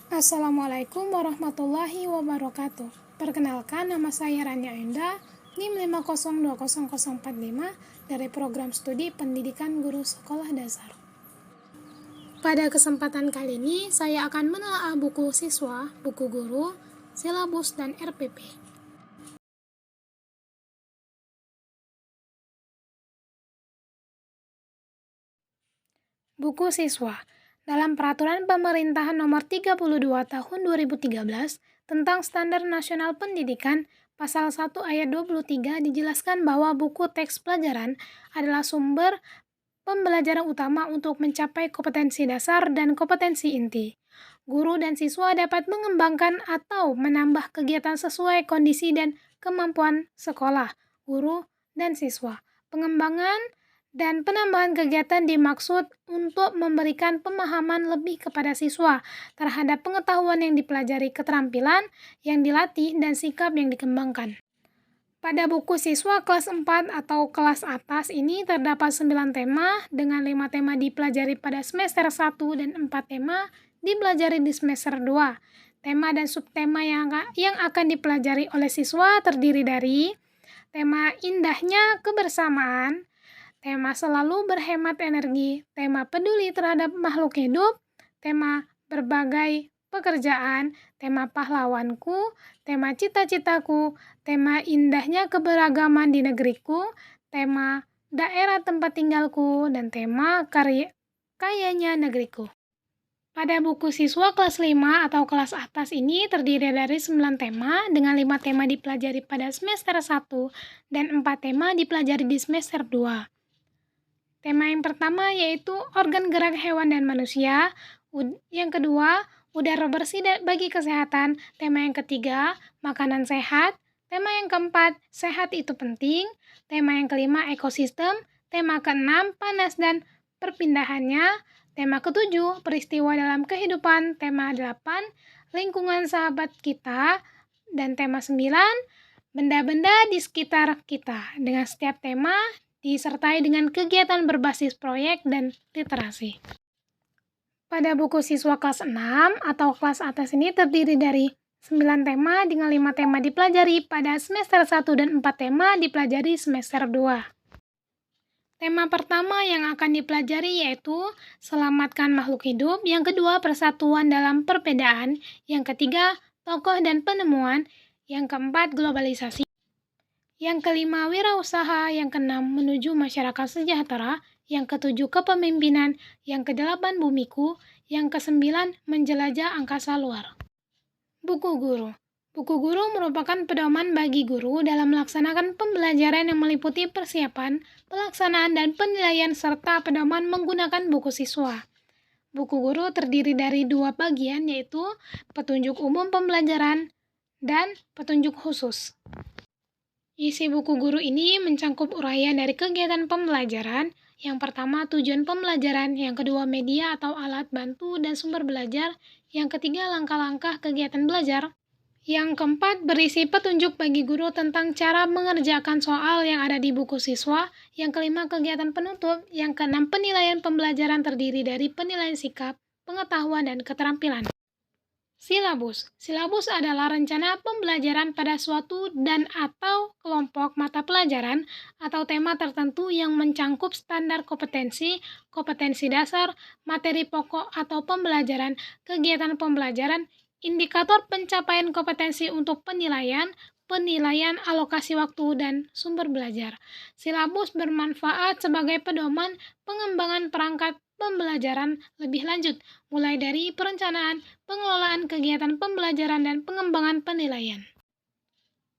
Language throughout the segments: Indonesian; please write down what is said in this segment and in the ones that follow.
Assalamualaikum warahmatullahi wabarakatuh. Perkenalkan, nama saya Rania Enda, NIM 5020045 dari Program Studi Pendidikan Guru Sekolah Dasar. Pada kesempatan kali ini, saya akan menelaah buku siswa, buku guru, silabus, dan RPP. Buku siswa. Dalam Peraturan Pemerintahan Nomor 32 Tahun 2013 tentang Standar Nasional Pendidikan, Pasal 1 Ayat 23 dijelaskan bahwa buku teks pelajaran adalah sumber pembelajaran utama untuk mencapai kompetensi dasar dan kompetensi inti. Guru dan siswa dapat mengembangkan atau menambah kegiatan sesuai kondisi dan kemampuan sekolah, guru, dan siswa. Pengembangan dan penambahan kegiatan dimaksud untuk memberikan pemahaman lebih kepada siswa terhadap pengetahuan yang dipelajari, keterampilan yang dilatih, dan sikap yang dikembangkan. Pada buku siswa kelas 4 atau kelas atas ini terdapat 9 tema dengan 5 tema dipelajari pada semester 1 dan 4 tema dipelajari di semester 2. Tema dan subtema yang akan dipelajari oleh siswa terdiri dari tema indahnya kebersamaan, tema selalu berhemat energi, tema peduli terhadap makhluk hidup, tema berbagai pekerjaan, tema pahlawanku, tema cita-citaku, tema indahnya keberagaman di negeriku, tema daerah tempat tinggalku, dan tema kayanya negeriku. Pada buku siswa kelas 5 atau kelas atas ini terdiri dari 9 tema dengan 5 tema dipelajari pada semester 1 dan 4 tema dipelajari di semester 2. Tema yang pertama yaitu organ gerak hewan dan manusia. Yang kedua, udara bersih bagi kesehatan. Tema yang ketiga, makanan sehat. Tema yang keempat, sehat itu penting. Tema yang kelima, ekosistem. Tema keenam, panas dan perpindahannya. Tema ketujuh, peristiwa dalam kehidupan. Tema 8, lingkungan sahabat kita. Dan tema 9, benda-benda di sekitar kita. Dengan setiap tema disertai dengan kegiatan berbasis proyek dan literasi. Pada buku siswa kelas 6 atau kelas atas ini terdiri dari 9 tema dengan 5 tema dipelajari pada semester 1 dan 4 tema dipelajari semester 2. Tema pertama yang akan dipelajari yaitu selamatkan makhluk hidup, yang kedua persatuan dalam perbedaan, yang ketiga tokoh dan penemuan, yang keempat globalisasi, yang kelima wirausaha, yang keenam menuju masyarakat sejahtera, yang ketujuh kepemimpinan, yang kedelapan bumiku, yang kesembilan menjelajah angkasa luar. Buku guru. Buku guru merupakan pedoman bagi guru dalam melaksanakan pembelajaran yang meliputi persiapan, pelaksanaan, dan penilaian serta pedoman menggunakan buku siswa. Buku guru terdiri dari 2 bagian yaitu petunjuk umum pembelajaran dan petunjuk khusus. Isi buku guru ini mencangkup uraian dari kegiatan pembelajaran. Yang pertama, tujuan pembelajaran. Yang kedua, media atau alat bantu dan sumber belajar. Yang ketiga, langkah-langkah kegiatan belajar. Yang keempat, berisi petunjuk bagi guru tentang cara mengerjakan soal yang ada di buku siswa. Yang kelima, kegiatan penutup. Yang keenam, penilaian pembelajaran terdiri dari penilaian sikap, pengetahuan, dan keterampilan. Silabus. Silabus adalah rencana pembelajaran pada suatu dan atau kelompok mata pelajaran atau tema tertentu yang mencangkup standar kompetensi, kompetensi dasar, materi pokok atau pembelajaran, kegiatan pembelajaran, indikator pencapaian kompetensi untuk penilaian, alokasi waktu, dan sumber belajar. Silabus bermanfaat sebagai pedoman pengembangan perangkat pembelajaran lebih lanjut, mulai dari perencanaan, pengelolaan kegiatan pembelajaran, dan pengembangan penilaian.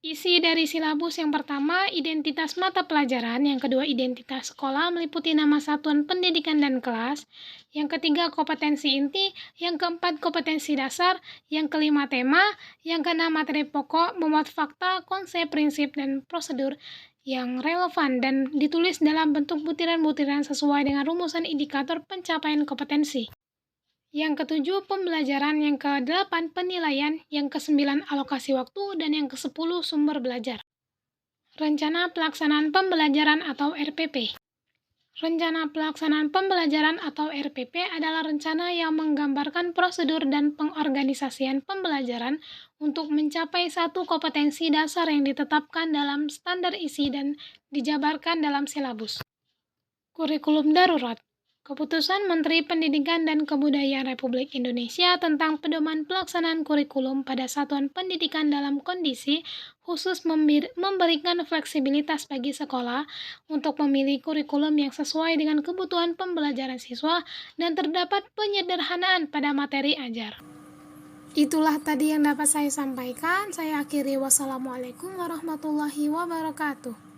Isi dari silabus yang pertama, identitas mata pelajaran, yang kedua identitas sekolah meliputi nama satuan pendidikan dan kelas, yang ketiga kompetensi inti, yang keempat kompetensi dasar, yang kelima tema, yang keenam materi pokok, memuat fakta, konsep, prinsip, dan prosedur yang relevan dan ditulis dalam bentuk butiran-butiran sesuai dengan rumusan indikator pencapaian kompetensi. Yang ketujuh, pembelajaran. Yang kedelapan, penilaian. Yang kesembilan, alokasi waktu. Dan yang kesepuluh, sumber belajar. Rencana pelaksanaan pembelajaran atau RPP. Rencana Pelaksanaan Pembelajaran atau RPP adalah rencana yang menggambarkan prosedur dan pengorganisasian pembelajaran untuk mencapai satu kompetensi dasar yang ditetapkan dalam standar isi dan dijabarkan dalam silabus. Kurikulum Darurat. Keputusan Menteri Pendidikan dan Kebudayaan Republik Indonesia tentang pedoman pelaksanaan kurikulum pada satuan pendidikan dalam kondisi khusus memberikan fleksibilitas bagi sekolah untuk memilih kurikulum yang sesuai dengan kebutuhan pembelajaran siswa dan terdapat penyederhanaan pada materi ajar. Itulah tadi yang dapat saya sampaikan. Saya akhiri. Wassalamualaikum warahmatullahi wabarakatuh.